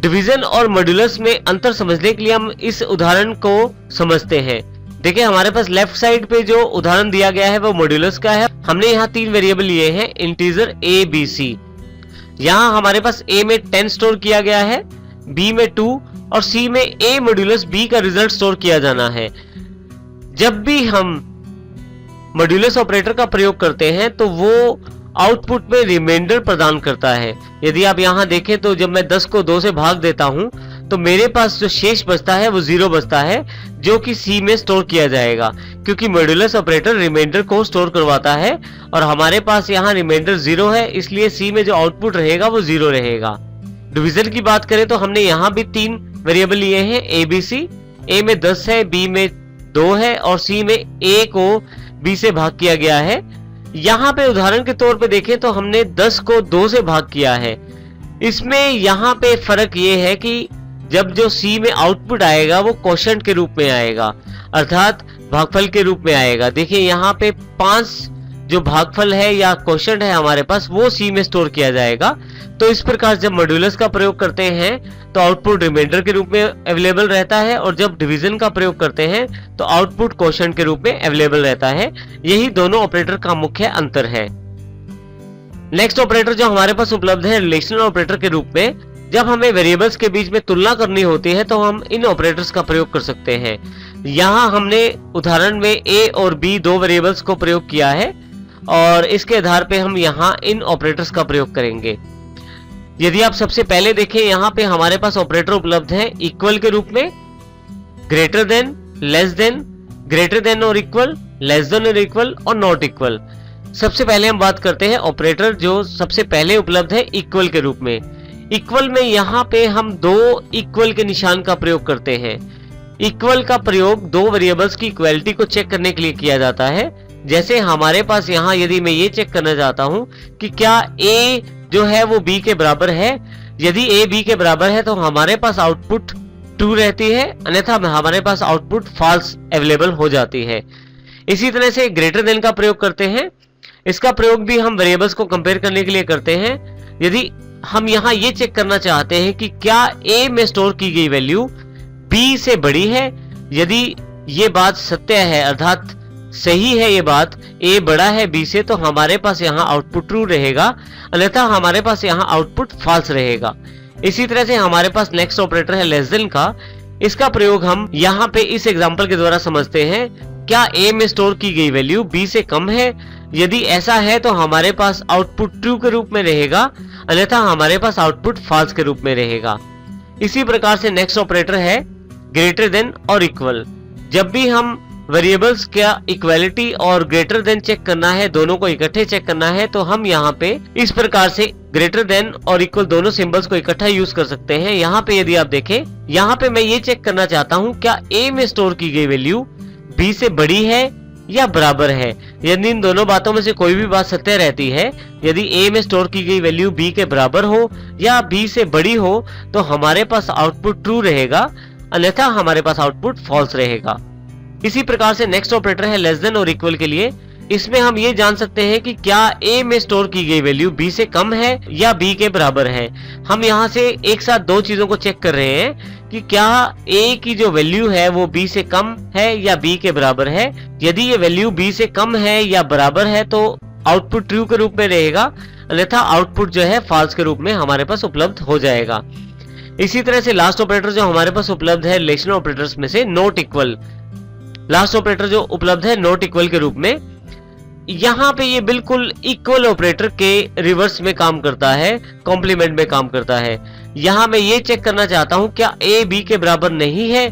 Division और modulus में अंतर समझने के लिए हम इस उदाहरण को समझते हैं। देखिए हमारे पास लेफ्ट साइड पे जो उदाहरण दिया गया है वो मॉड्यूलस का है। हमने यहाँ 3 वेरिएबल लिए हैं, इंटीजर a b c। यहाँ हमारे पास a में 10 स्टोर किया गया है, b में 2 और c में a मॉड्यूलस b का रिजल्ट स्टोर किया जाना है। जब भी हम मॉड्यूलस ऑपरेटर का प्रयोग करते हैं तो वो आउटपुट में रिमाइंडर प्रदान करता है। यदि आप यहाँ देखें तो जब मैं 10 को 2 से भाग देता हूं तो मेरे पास जो शेष बचता है वो 0 बचता है, जो कि C में स्टोर किया जाएगा, क्योंकि मॉड्यूलस ऑपरेटर रिमाइंडर को स्टोर करवाता है और हमारे पास यहाँ रिमाइंडर 0 है, इसलिए C में जो आउटपुट रहेगा वो 0 रहेगा। डिवीजन की बात करें तो हमने यहाँ भी 3 वेरिएबल लिए हैं, a b c। a में 10 है, b में 2 है और c में a को b से भाग किया गया है। यहाँ पे उदाहरण के तौर पे देखें तो हमने 10 को 2 से भाग किया है। इसमें यहाँ पे फर्क ये है कि जब जो C में आउटपुट आएगा वो क्वोशंट के रूप में आएगा, अर्थात भागफल के रूप में आएगा। देखिए यहाँ पे 5 जो भागफल है या क्वोशंट है हमारे पास वो C में स्टोर किया जाएगा। तो इस प्रकार जब मॉड्यूलस का प्रयोग करते हैं तो आउटपुट रिमाइंडर के रूप में अवेलेबल रहता है और जब डिवीजन का प्रयोग करते हैं तो आउटपुट क्वोशंट के रूप में अवेलेबल रहता है। यही दोनों ऑपरेटर का मुख्य अंतर है। नेक्स्ट ऑपरेटर जो हमारे पास उपलब्ध है रिलेशनल ऑपरेटर के रूप में, जब हमें वेरिएबल्स के बीच में तुलना करनी होती है तो हम इन ऑपरेटर्स का प्रयोग कर सकते हैं। यहाँ हमने उदाहरण में a और b 2 वेरिएबल्स को प्रयोग किया है और इसके आधार पे हम यहाँ इन ऑपरेटर्स का प्रयोग करेंगे। यदि आप सबसे पहले देखें यहाँ पे हमारे पास ऑपरेटर उपलब्ध है इक्वल के रूप में, greater than, less than, greater than और इक्वल, लेस देन और इक्वल और नॉट इक्वल। सबसे पहले हम बात करते हैं ऑपरेटर जो सबसे पहले उपलब्ध है इक्वल के रूप में। इक्वल में यहाँ पे हम 2 इक्वल के निशान का प्रयोग करते हैं। इक्वल का प्रयोग 2 वेरिएबल्स की इक्वलिटी को चेक करने के लिए किया जाता है। जैसे हमारे पास यहाँ यदि मैं ये चेक करना चाहता हूँ कि क्या a जो है वो b के बराबर है, यदि a b के बराबर है तो हमारे पास आउटपुट ट्रू रहती है, अन्यथा हमारे पास आउटपुट फॉल्स अवेलेबल हो जाती है। इसी तरह से ग्रेटर देन का प्रयोग करते हैं। इसका प्रयोग भी हम वेरिएबल्स को कंपेयर करने के लिए करते हैं। यदि हम यहाँ ये चेक करना चाहते हैं कि क्या a में स्टोर की गई वैल्यू b से बड़ी है, यदि ये बात सत्य है अर्थात सही है ये बात, a बड़ा है b से, तो हमारे पास यहाँ आउटपुट ट्रू रहेगा, अन्यथा हमारे पास यहाँ आउटपुट फॉल्स रहेगा। इसी तरह से हमारे पास नेक्स्ट ऑपरेटर है लेस देन का। इसका प्रयोग हम यहाँ पे इस एग्जांपल के द्वारा समझते हैं। क्या a में स्टोर की गई वैल्यू b से कम है? यदि ऐसा है तो हमारे पास आउटपुट ट्रू के रूप में रहेगा, अन्यथा हमारे पास आउटपुट फॉल्स के रूप में रहेगा। इसी प्रकार से नेक्स्ट ऑपरेटर है ग्रेटर देन और इक्वल। जब भी हम वेरिएबल्स का इक्वालिटी और ग्रेटर देन चेक करना है, दोनों को इकट्ठे चेक करना है, तो हम यहाँ पे इस प्रकार से ग्रेटर देन और इक्वल दोनों सिंबल्स को इकट्ठा यूज कर सकते हैं। यहाँ पे यदि आप देखें, यहाँ पे मैं ये चेक करना चाहता हूँ क्या a में स्टोर की गई वैल्यू b से बड़ी है या बराबर है। यदि इन दोनों बातों में से कोई भी बात सत्य रहती है, यदि a में स्टोर की गई वैल्यू b के बराबर हो या b से बड़ी हो, तो हमारे पास आउटपुट ट्रू रहेगा, अन्यथा हमारे पास आउटपुट फॉल्स रहेगा। इसी प्रकार से नेक्स्ट ऑपरेटर है लेस देन और इक्वल के लिए। इसमें हम ये जान सकते हैं कि क्या a में स्टोर की गई वैल्यू b से कम है या b के बराबर है। हम यहाँ से एक साथ 2 चीजों को चेक कर रहे हैं कि क्या a की जो वैल्यू है वो b से कम है या b के बराबर है। यदि ये वैल्यू b से कम है या बराबर है तो आउटपुट ट्रू के रूप में रहेगा, अन्यथा आउटपुट जो है फॉल्स के रूप में हमारे पास उपलब्ध हो जाएगा। इसी तरह से लास्ट ऑपरेटर जो हमारे पास उपलब्ध है रिलेशनल ऑपरेटर्स में से नॉट इक्वल। लास्ट ऑपरेटर जो उपलब्ध है नॉट इक्वल के रूप में, यहाँ पे ये बिल्कुल इक्वल ऑपरेटर के रिवर्स में काम करता है, कॉम्प्लीमेंट में काम करता है। यहाँ मैं ये चेक करना चाहता हूँ क्या a b के बराबर नहीं है।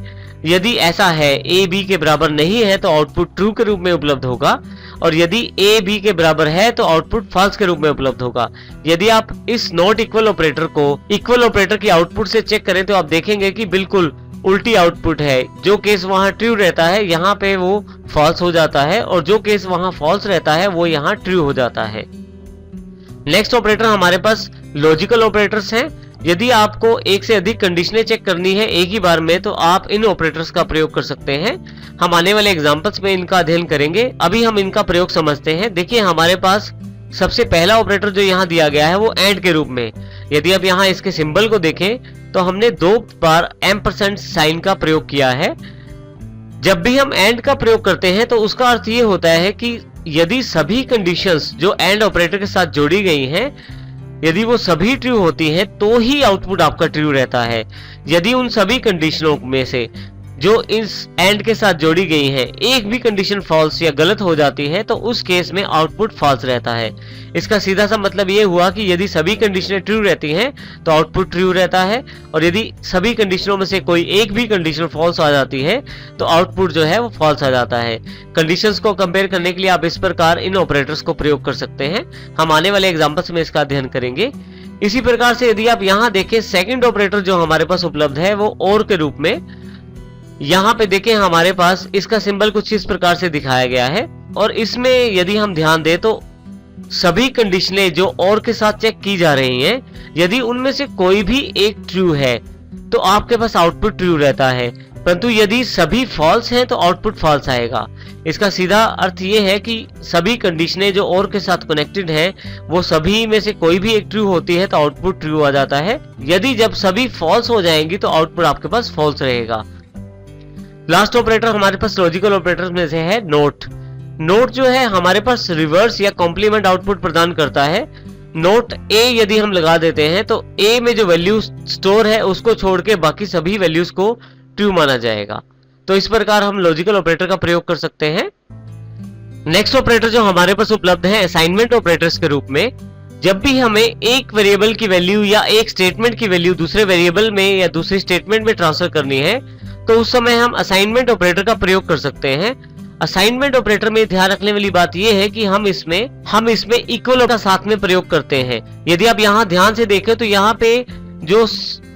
यदि ऐसा है, a b के बराबर नहीं है, तो आउटपुट ट्रू के रूप में उपलब्ध होगा, और यदि a b के बराबर है तो आउटपुट फॉल्स के रूप में उपलब्ध होगा। यदि आप इस नॉट इक्वल ऑपरेटर को इक्वल ऑपरेटर की आउटपुट से चेक करें तो आप देखेंगे कि बिल्कुल उल्टी आउटपुट है। जो केस वहां ट्रू रहता है यहाँ पे वो फॉल्स हो जाता है, और जो केस वहां फॉल्स रहता है वो यहाँ ट्रू हो जाता है। नेक्स्ट ऑपरेटर हमारे पास लॉजिकल ऑपरेटर्स हैं। यदि आपको एक से अधिक कंडीशनें चेक करनी है एक ही बार में, तो आप इन ऑपरेटर्स का प्रयोग कर सकते हैं। हम आने वाले एग्जांपल्स में इनका अध्ययन करेंगे। अभी हम इनका प्रयोग समझते हैं। देखिए हमारे पास सबसे पहला ऑपरेटर जो यहाँ दिया गया है वो एंड के रूप में। यदि आप यहाँ इसके सिंबल को देखें तो हमने 2 बार एम्परसेंड साइन का प्रयोग किया है। जब भी हम एंड का प्रयोग करते हैं तो उसका अर्थ ये होता है कि यदि सभी कंडीशंस जो एंड ऑपरेटर के साथ जोड़ी गई हैं, यदि वो सभी ट्रू होती हैं तो ही आउटपुट आपका ट्रू रहता है। यदि उन सभी कंडीशनों में से जो इस एंड के साथ जोड़ी गई हैं एक भी कंडीशन फॉल्स या गलत हो जाती है तो उस केस में आउटपुट फॉल्स रहता है। इसका सीधा सा मतलब ये हुआ कि यदि सभी कंडीशनें ट्रू रहती हैं तो आउटपुट ट्रू रहता है, और यदि सभी कंडीशनों में से कोई एक भी कंडीशन फॉल्स आ जाती है तो आउटपुट जो है वो फॉल्स आ जाता है। कंडीशंस को कंपेयर करने के लिए आप इस प्रकार इन ऑपरेटर्स को प्रयोग कर सकते हैं। हम आने वाले एग्जांपल्स में इसका अध्ययन करेंगे। इसी प्रकार से यदि आप यहाँ देखें, सेकंड ऑपरेटर जो हमारे पास उपलब्ध है वो और के रूप में, यहाँ पे देखें हमारे पास इसका सिंबल कुछ इस प्रकार से दिखाया गया है, और इसमें यदि हम ध्यान दें तो सभी कंडीशनें जो और के साथ चेक की जा रही हैं, यदि उनमें से कोई भी एक ट्रू है तो आपके पास आउटपुट ट्रू रहता है, परंतु यदि सभी फॉल्स हैं तो आउटपुट फॉल्स आएगा। इसका सीधा अर्थ ये है कि सभी कंडीशनें जो और के साथ कनेक्टेड हैं वो सभी में से कोई भी एक ट्रू होती है तो आउटपुट ट्रू आ जाता है। यदि जब सभी फॉल्स हो जाएंगी तो आउटपुट आपके पास फॉल्स रहेगा। लास्ट ऑपरेटर हमारे पास लॉजिकल ऑपरेटर्स में से है नोट। नोट जो है हमारे पास रिवर्स या कॉम्प्लीमेंट आउटपुट प्रदान करता है। नोट ए यदि हम लगा देते हैं तो ए में जो वैल्यू स्टोर है उसको छोड़ के बाकी सभी वैल्यूज को ट्रू माना जाएगा। तो इस प्रकार हम लॉजिकल ऑपरेटर का प्रयोग कर सकते हैं। नेक्स्ट ऑपरेटर जो हमारे पास उपलब्ध है असाइनमेंट ऑपरेटर्स के रूप में। जब भी हमें एक वेरिएबल की वैल्यू या एक स्टेटमेंट की वैल्यू दूसरे वेरिएबल में या दूसरे स्टेटमेंट में ट्रांसफर करनी है तो उस समय हम असाइनमेंट ऑपरेटर का प्रयोग कर सकते हैं। असाइनमेंट ऑपरेटर में ध्यान रखने वाली बात यह है कि हम इसमें इक्वल का साथ में प्रयोग करते हैं। यदि आप यहाँ ध्यान से देखें तो यहाँ पे जो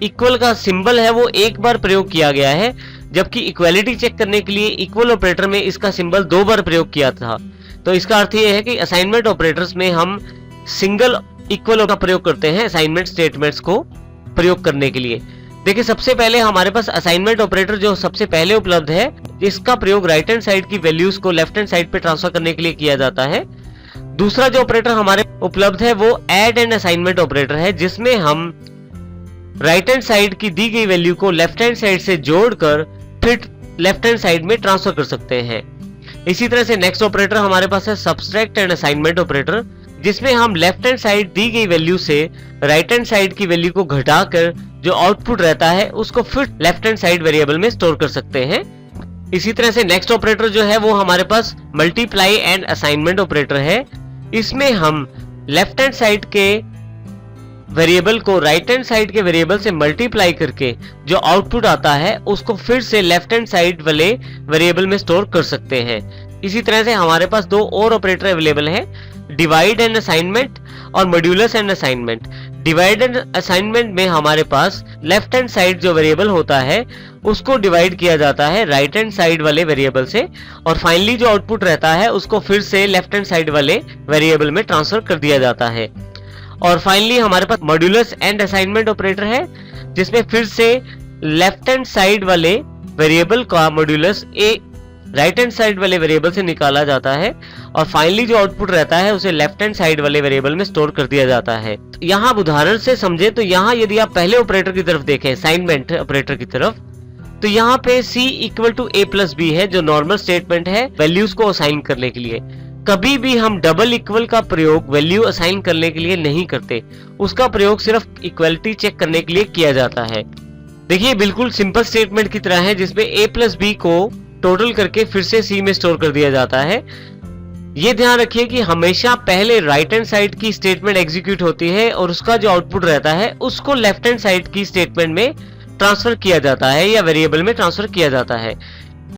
इक्वल का सिंबल है वो एक बार प्रयोग किया गया है, जबकि इक्वालिटी चेक करने के लिए इक्वल ऑपरेटर में इसका सिंबल 2 बार प्रयोग किया था। तो इसका अर्थ यह है कि असाइनमेंट ऑपरेटर्स में हम सिंगल इक्वल का प्रयोग करते हैं असाइनमेंट स्टेटमेंट्स को प्रयोग करने के लिए। देखिए सबसे पहले हमारे पास असाइनमेंट ऑपरेटर जो सबसे पहले उपलब्ध है, इसका प्रयोग राइट हैंड साइड की वैल्यूज को लेफ्ट हैंड साइड पे ट्रांसफर करने के लिए किया जाता है। दूसरा जो ऑपरेटर हमारे उपलब्ध है वो ऐड एंड असाइनमेंट ऑपरेटर है, जिसमें हम राइट हैंड साइड की दी गई वैल्यू को लेफ्ट हैंड साइड से जोड़कर फिर लेफ्ट हैंड साइड में ट्रांसफर कर सकते हैं। इसी तरह से नेक्स्ट ऑपरेटर हमारे पास है सब्सट्रैक्ट एंड असाइनमेंट ऑपरेटर, जिसमें हम लेफ्ट हैंड साइड दी गई वैल्यू से राइट हैंड साइड की वैल्यू को घटाकर जो आउटपुट रहता है उसको फिर लेफ्ट हैंड साइड वेरिएबल में स्टोर कर सकते हैं। इसी तरह से नेक्स्ट ऑपरेटर जो है वो हमारे पास मल्टीप्लाई एंड असाइनमेंट ऑपरेटर है। इसमें हम लेफ्ट हैंड साइड के वेरिएबल को राइट हैंड साइड के वेरिएबल से मल्टीप्लाई करके जो आउटपुट आता है उसको फिर से लेफ्ट हैंड साइड वाले वेरिएबल में स्टोर कर सकते हैं। इसी तरह से हमारे पास 2 और ऑपरेटर अवेलेबल हैं, डिवाइड एंड असाइनमेंट और modulus and assignment. Divide and assignment में हमारे पास लेफ्ट हैंड साइड जो वेरिएबल होता है उसको डिवाइड किया जाता है राइट हैंड साइड वाले वेरिएबल से, और फाइनली जो आउटपुट रहता है उसको फिर से लेफ्ट हैंड साइड वाले वेरिएबल में ट्रांसफर कर दिया जाता है। और फाइनली हमारे पास मॉड्यूलस एंड असाइनमेंट ऑपरेटर है, जिसमें फिर से लेफ्ट हैंड साइड वाले वेरिएबल का मॉड्यूलस ए राइट हैंड साइड वाले वेरिएबल से निकाला जाता है, और फाइनली जो आउटपुट रहता है उसे लेफ्ट हैंड साइड वाले वेरिएबल में स्टोर कर दिया जाता है। यहाँ आप उदाहरण से समझे तो यहाँ यदि आप पहले ऑपरेटर की तरफ देखें, असाइनमेंट ऑपरेटर की तरफ, तो यहाँ पे C equal to A plus B है जो नॉर्मल स्टेटमेंट है वैल्यूज को असाइन करने के लिए। कभी भी हम डबल इक्वल का प्रयोग वैल्यू असाइन करने के लिए नहीं करते, उसका प्रयोग सिर्फ इक्वलिटी चेक करने के लिए किया जाता है। देखिए बिल्कुल सिंपल स्टेटमेंट की तरह है, जिसमें A प्लस B को टोटल करके फिर से C में स्टोर कर दिया जाता है। ये ध्यान रखिए कि हमेशा पहले राइट हैंड साइड की स्टेटमेंट एग्जीक्यूट होती है और उसका जो आउटपुट रहता है उसको लेफ्ट हैंड साइड की स्टेटमेंट में ट्रांसफर किया जाता है या वेरिएबल में ट्रांसफर किया जाता है।